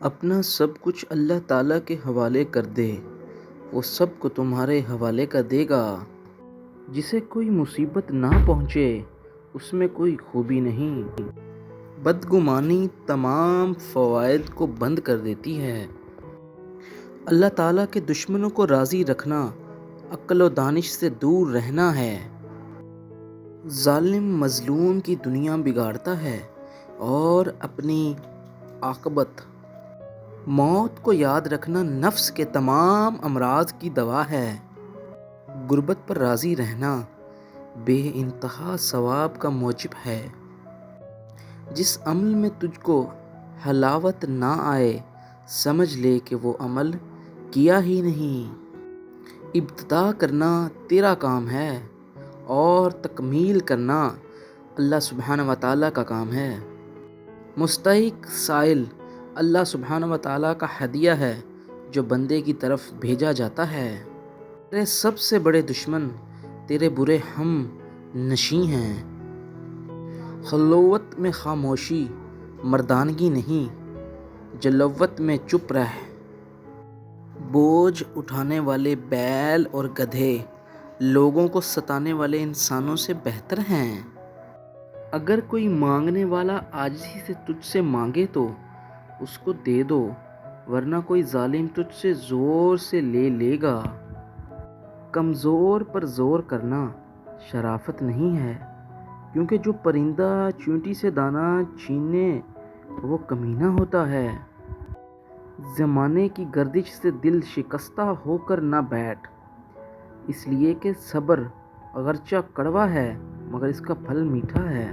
اپنا سب کچھ اللہ تعالیٰ کے حوالے کر دے، وہ سب کو تمہارے حوالے کر دے گا۔ جسے کوئی مصیبت نہ پہنچے اس میں کوئی خوبی نہیں۔ بدگمانی تمام فوائد کو بند کر دیتی ہے۔ اللہ تعالیٰ کے دشمنوں کو راضی رکھنا عقل و دانش سے دور رہنا ہے۔ ظالم مظلوم کی دنیا بگاڑتا ہے اور اپنی عاقبت موت کو یاد رکھنا نفس کے تمام امراض کی دوا ہے۔ غربت پر راضی رہنا بے انتہا ثواب کا موجب ہے۔ جس عمل میں تجھ کو حلاوت نہ آئے سمجھ لے کہ وہ عمل کیا ہی نہیں۔ ابتدا کرنا تیرا کام ہے اور تکمیل کرنا اللہ سبحانہ و تعالیٰ کا کام ہے۔ مستحق سائل اللہ سبحانہ و تعالیٰ کا ہدیہ ہے جو بندے کی طرف بھیجا جاتا ہے۔ تیرے سب سے بڑے دشمن تیرے برے ہم نشیں ہیں۔ خلوت میں خاموشی مردانگی نہیں، جلوت میں چپ رہ۔ بوجھ اٹھانے والے بیل اور گدھے لوگوں کو ستانے والے انسانوں سے بہتر ہیں۔ اگر کوئی مانگنے والا عاجزی سے تجھ سے مانگے تو اس کو دے دو، ورنہ کوئی ظالم تجھ سے زور سے لے گا۔ کمزور پر زور کرنا شرافت نہیں ہے، کیونکہ جو پرندہ چیونٹی سے دانہ چھینے وہ کمینہ ہوتا ہے۔ زمانے کی گردش سے دل شکستہ ہو کر نہ بیٹھ، اس لیے کہ صبر اگرچہ کڑوا ہے مگر اس کا پھل میٹھا ہے۔